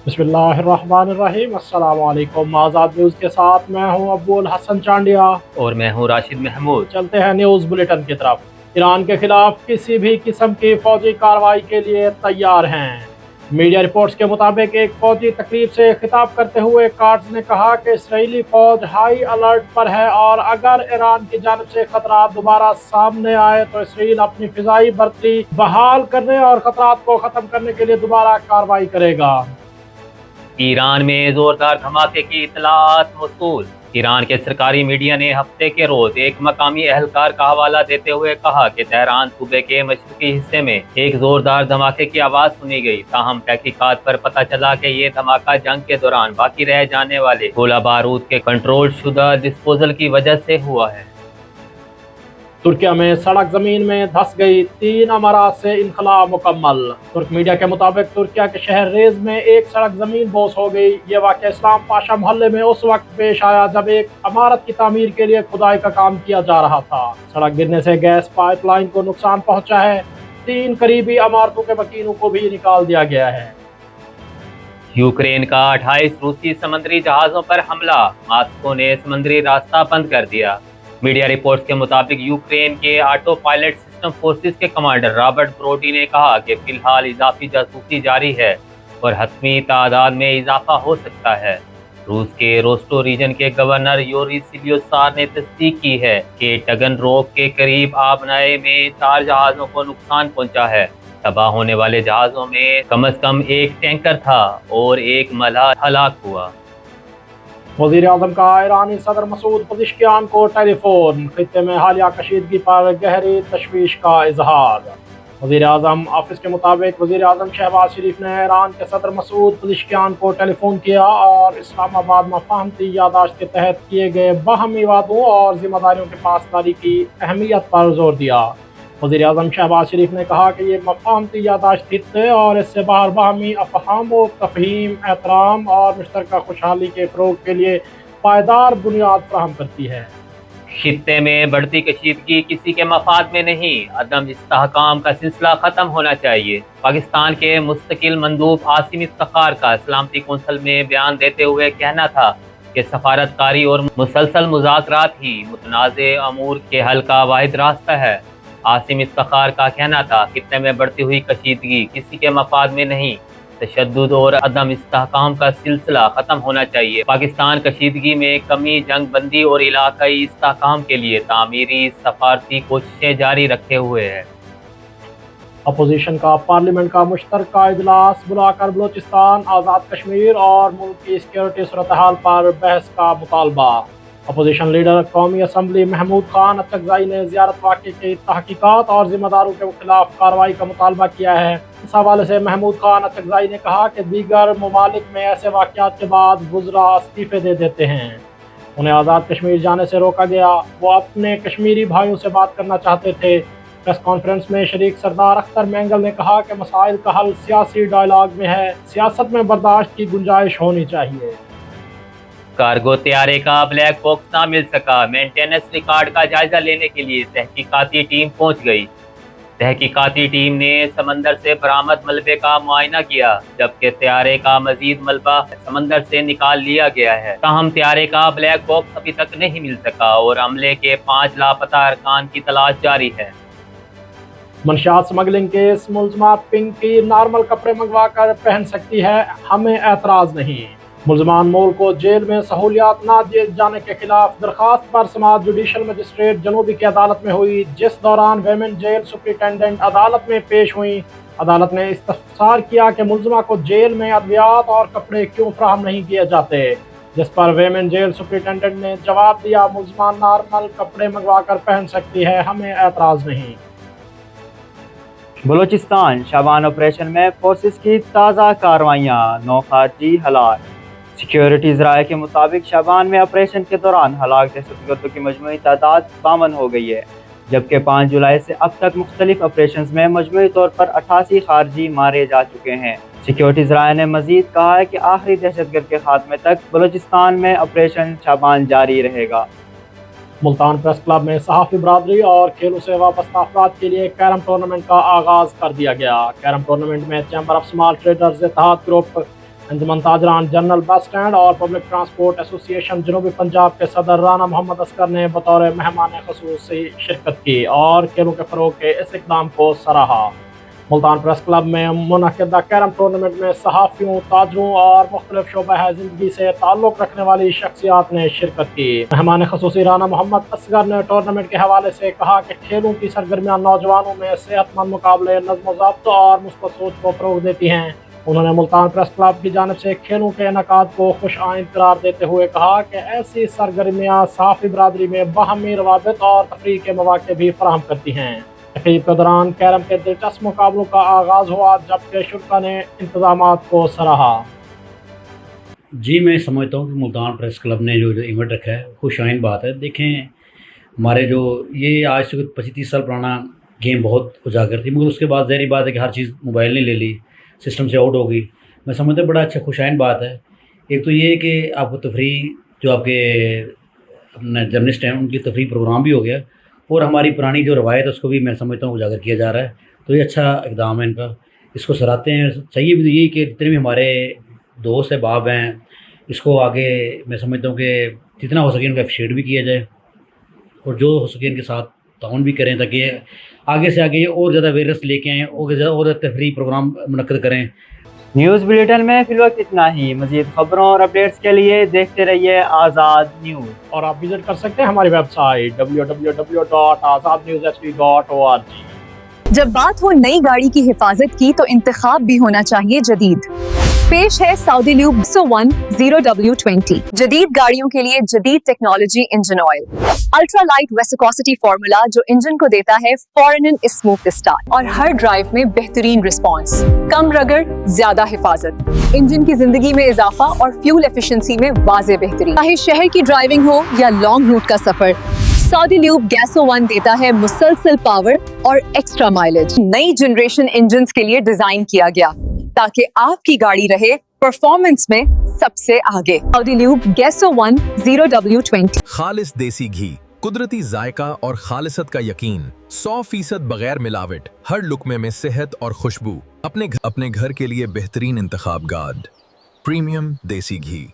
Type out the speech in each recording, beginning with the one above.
बिस्मिल्लाहिर्रहमानिर्रहीम। अस्सलाम वालेकुम। आज़ाद न्यूज़ के साथ मैं हूं अब्बुल हसन चांडिया। और मैं हूँ राशिद महमूद। चलते हैं न्यूज़ बुलेटिन की तरफ। ईरान के खिलाफ किसी भी किस्म की फौजी कार्रवाई के लिए तैयार हैं। मीडिया रिपोर्ट्स के मुताबिक एक फौजी तकरीब से खिताब करते हुए कार्ड्स ने कहा कि इसराइली फौज हाई अलर्ट पर है और अगर ईरान की जानिब से खतरा दोबारा सामने आए तो इसराइल अपनी फिजाई बर्ती बहाल करने और खतरात को ख़त्म करने के लिए दोबारा कार्रवाई करेगा। ईरान में जोरदार धमाके की इतलात मौसूल। ईरान के सरकारी मीडिया ने हफ्ते के रोज एक मकामी एहलकार का हवाला देते हुए कहा कि तेहरान सूबे के मशरकी हिस्से में एक जोरदार धमाके की आवाज़ सुनी गई। ताहम तहकीकात पर पता चला कि ये धमाका जंग के दौरान बाकी रह जाने वाले गोला बारूद के कंट्रोल शुदा डिस्पोजल की वजह से हुआ है। तुर्किया में सड़क जमीन में धंस गई, 3 अमारात से इनखला मुकम्मल। तुर्क मीडिया के मुताबिक तुर्किया के शहर रेज में एक सड़क जमीन बोस हो गई। ये वाक़या इस्लाम पाशा मोहल्ले में उस वक्त पेश आया जब एक इमारत की तामीर के लिए खुदाई का काम किया जा रहा था। सड़क गिरने से गैस पाइपलाइन को नुकसान पहुंचा है। 3 करीबी इमारतों के मकीनों को भी निकाल दिया गया है। यूक्रेन का 28 रूसी समुद्री जहाज़ों पर हमला, मॉस्को ने समुद्री रास्ता बंद कर दिया। मीडिया रिपोर्ट्स के मुताबिक यूक्रेन के ऑटो पायलट सिस्टम फोर्सेस के कमांडर रॉबर्ट ब्रोडी ने कहा कि फिलहाल इजाफी जासूसी जारी है और हतमी तादाद में इजाफा हो सकता है। रूस के रोस्टो रीजन के गवर्नर योरी सिलियोसार ने तस्दीक की है कि टगन रोक के करीब आबनाए में 4 जहाज़ों को नुकसान पहुंचा है। तबाह होने वाले जहाज़ों में कम से कम एक टैंकर था और एक मल्लाह हलाक हुआ। वज़ीर आज़म का ईरानी सदर मसूद पज़ेश्कियान को टेलीफोन, खित्ते में हालिया कशीदगी पर गहरी तशवीश का इजहार। वज़ीर आज़म ऑफिस के मुताबिक वज़ीर आज़म शहबाज शरीफ ने ईरान के सदर मसूद पज़ेश्कियान को टेलीफोन किया और इस्लामाबाद में फ़हमती यादाश्त के तहत किए गए बाहमी वादों और जिम्मेदारियों के पासदारी की अहमियत पर जोर दिया। वज़ीर आज़म शहबाज शरीफ ने कहा कि ये मफ़ाहमती यादाश्त खित्ते और इससे बाहर बाहमी अफ़हाम व तफ़हीम, एहतराम और मुश्तरका खुशहाली के फ़रोग़ के लिए पायदार बुनियाद फ़राहम करती है। खित्ते में बढ़ती कशीदगी किसी के मफाद में नहीं, अदम इस्तेहकाम का सिलसिला ख़त्म होना चाहिए। पाकिस्तान के मुस्तकिल मंदूब आसिम इफ्तिखार का सलामती कौंसिल में बयान देते हुए कहना था कि सफारतकारी और मुसलसल मुज़ाकरात ही मुतनाज़ अमूर के हल का वाहिद रास्ता है। आसिम इफ्तिखार का कहना था खित्ते में बढ़ती हुई कशीदगी किसी के मफाद में नहीं, तशद्दुद और अदम इस्तेहकाम का सिलसिला ख़त्म होना चाहिए। पाकिस्तान कशीदगी में कमी, जंग बंदी और इलाकाई इस्तेहकाम के लिए तामीरी सफारती कोशिशें जारी रखे हुए है। अपोजिशन का पार्लियामेंट का मुश्तरका इजलास बुलाकर बलोचिस्तान, आज़ाद कश्मीर और मुल्क की सिक्योरिटी सूरत हाल पर बहस का मुतालबा। अपोजिशन लीडर कौमी असम्बली महमूद खान अचकज़ई ने ज़ियारत वाक़े की तहकीकात और ज़िम्मेदारों के खिलाफ कार्रवाई का मुतालबा किया है। इस हवाले से महमूद खान अचकज़ई ने कहा कि दीगर ममालिक में ऐसे वाक़यात के बाद वुज़रा इस्तीफ़े दे देते हैं। उन्हें आज़ाद कश्मीर जाने से रोका गया। वो अपने कश्मीरी भाइयों से बात करना चाहते थे। प्रेस कॉन्फ्रेंस में शरीक सरदार अख्तर मैंगल ने कहा कि मसाइल का हल सियासी डायलॉग में है, सियासत में बर्दाश्त की गुंजाइश होनी चाहिए। कार्गो तैयारे का ब्लैक बॉक्स ना मिल सका, मेंटेनेंस रिकॉर्ड का जायजा लेने के लिए तहकीकाती टीम पहुंच गई। तहकीकाती टीम ने समंदर से बरामद मलबे का मुआयना किया, जबकि तैयारे का मजीद मलबा समंदर से निकाल लिया गया है। ताहम तैयारे का ब्लैक बॉक्स अभी तक नहीं मिल सका और अमले के 5 लापता अरकान की तलाश जारी है। मंशियात स्मगलिंग केस, मुलजमा पिंकी नॉर्मल कपड़े मंगवा कर पहन सकती है, हमें एतराज़ नहीं। मुलजमान मोल को जेल में सहूलियात न दिए जाने के खिलाफ दरखास्त पर समात जुडिशल मजिस्ट्रेट जनूबी की अदालत में हुई, जिस दौरान वेमेन जेल सुप्रिटेंडेंट अदालत में पेश हुई। अदालत ने इस्तफसार किया कि मुलजमा को जेल में अद्वियात और कपड़े क्यों फराहम नहीं किए जाते, जिस पर वेमेन जेल सुप्रिटेंडेंट ने जवाब दिया, मुलजमा नॉर्मल कपड़े मंगवा कर पहन सकती है, हमें एतराज़ नहीं। बलोचिस्तान शाबान ऑपरेशन में फोर्सेस की ताज़ा कार्रवाइयाँ, 9 खारजी हलाक। सिक्योरिटी ज़राए के मुताबिक शाबान में ऑपरेशन के दौरान हलाक दहशतगर्दों की मजमूई तादाद 52 हो गई है, जबकि 5 जुलाई से अब तक मुख्तलिफ ऑपरेशन में मजमूई तौर पर 88 खारजी मारे जा चुके हैं। सिक्योरिटी ज़राए ने मजीद कहा है कि आखिरी दहशतगर्द के खात्मे तक बलोचिस्तान में ऑपरेशन शाबान जारी रहेगा। मुल्तान प्रेस क्लब में सहाफ़ी बरादरी और खेलों से वाबस्ता अफराद के लिए कैरम टूर्नामेंट का आगाज़ कर दिया गया। कैरम टूर्नामेंट में चैम्बर ऑफ स्मॉल ट्रेडर्स इत्तेहाद ग्रुप, انجمن تاجران جنرل بس اسٹینڈ اور پبلک ٹرانسپورٹ ایسوسی ایشن جنوبی پنجاب کے صدر رانا محمد اصغر نے بطور مہمان خصوصی شرکت کی اور کھیلوں کے فروغ کے اس اقدام کو سراہا۔ ملتان پریس کلب میں منعقدہ کیرم ٹورنامنٹ میں صحافیوں، تاجروں اور مختلف شعبہ زندگی سے تعلق رکھنے والی شخصیات نے شرکت کی۔ مہمان خصوصی رانا محمد اصغر نے ٹورنامنٹ کے حوالے سے کہا کہ کھیلوں کی سرگرمیاں نوجوانوں میں صحت مند مقابلے، نظم و ضبط اور مثبت سوچ کو فروغ دیتی ہیں۔ انہوں نے ملتان پریس کلب کی جانب سے کھیلوں کے انعقاد کو خوش آئند قرار دیتے ہوئے کہا کہ ایسی سرگرمیاں صحافی برادری میں باہمی روابط اور تفریح کے مواقع بھی فراہم کرتی ہیں۔ تقریب کے دوران کیرم کے دلچسپ مقابلوں کا آغاز ہوا جبکہ شرکا نے انتظامات کو سراہا۔ جی میں سمجھتا ہوں کہ ملتان پریس کلب نے جو ایونٹ رکھا ہے خوش آئند بات ہے۔ دیکھیں ہمارے جو یہ آج سے 25-30 سال پرانا گیم بہت اجاگر تھی، مگر اس کے بعد ظاہری بات ہے کہ ہر چیز موبائل نے لے لی، سسٹم سے آؤٹ ہو گئی۔ میں سمجھتا ہوں بڑا اچھا خوش آئند بات ہے۔ ایک تو یہ کہ آپ کو تفریح جو آپ کے اپنے جرنلسٹ ہیں ان کی تفریح پروگرام بھی ہو گیا، اور ہماری پرانی جو روایت ہے اس کو بھی میں سمجھتا ہوں اجاگر کیا جا رہا ہے، تو یہ اچھا اقدام ہے ان کا، اس کو سراہتے ہیں۔ چاہیے بھی یہی کہ جتنے بھی ہمارے دوست احباب ہیں اس کو آگے میں سمجھتا ہوں کہ جتنا ہو سکے ان کا اپریشیٹ بھی کیا جائے، اور جو ہو سکے ان کے ساتھ تعاون بھی کریں تاکہ آگے سے آگے اور زیادہ اویئرنیس لے کے آئیں اور زیادہ تفریح پروگرام منعقد کریں۔ نیوز بلیٹن میں فی الوقت اتنا ہی۔ مزید خبروں اور اپڈیٹس کے لیے دیکھتے رہیے آزاد نیوز، اور آپ وزٹ کر سکتے ہیں ہماری ویب سائٹ www.azadnews.org۔ جب بات ہو نئی گاڑی کی حفاظت کی تو انتخاب بھی ہونا چاہیے جدید۔ پیش ہے سعودی لیوب 101 0W20 جدید گاڑیوں کے لیے جدید technology engine oil, ultra light viscosity formula جو انجن کو دیتا ہے فوراً اسموتھ اسٹارٹ اور ہر ڈرائیو میں بہترین رسپانس، کم رگڑ، زیادہ حفاظت، انجن کی زندگی میں اضافہ اور فیول ایفیشنسی میں واضح بہتری۔ چاہے شہر کی ڈرائیونگ ہو یا لانگ روٹ کا سفر، سعودی لیوب گیسو 1 دیتا ہے مسلسل پاور اور ایکسٹرا مائلیج۔ نئی جنریشن انجنز کے لیے ڈیزائن کیا گیا تاکہ آپ کی گاڑی رہے پرفارمنس میں سب سے آگے۔ سعودی لیوب گیسو 1 0W20۔ خالص دیسی گھی، قدرتی ذائقہ اور خالصت کا یقین، 100% بغیر ملاوٹ، ہر لقمے میں صحت اور خوشبو۔ اپنے گھر کے لیے بہترین انتخاب گارڈ پریمیم دیسی گھی،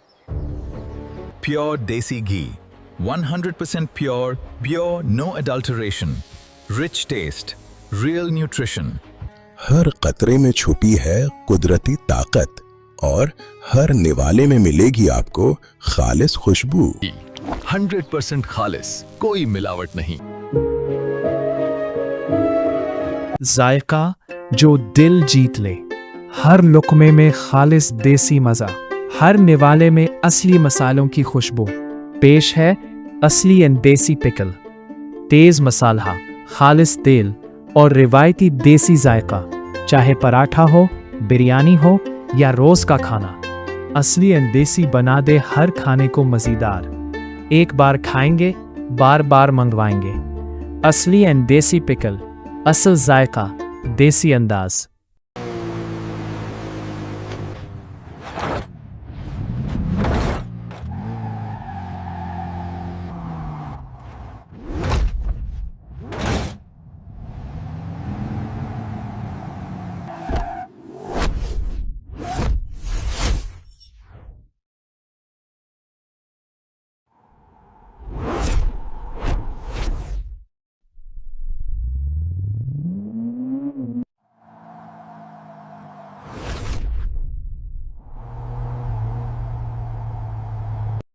پیور دیسی گھی، 100% pure no adulteration, rich taste, real nutrition. ہر قطرے میں چھپی ہے قدرتی طاقت اور ہر نوالے میں ملے گی آپ کو خالص خوشبو۔ 100% خالص، کوئی ملاوٹ نہیں۔ ذائقہ جو دل جیت لے، ہر لقمے میں خالص دیسی مزہ، ہر نوالے میں اصلی مسالوں کی خوشبو۔ پیش ہے اصلی اینڈ دیسی پکل، تیز مسالہ، خالص تیل اور روایتی دیسی ذائقہ۔ چاہے پراٹھا ہو، بریانی ہو یا روز کا کھانا، اصلی اینڈ دیسی بنا دے ہر کھانے کو مزیدار۔ ایک بار کھائیں گے، بار بار منگوائیں گے۔ اصلی اینڈ دیسی پکل، اصل ذائقہ، دیسی انداز۔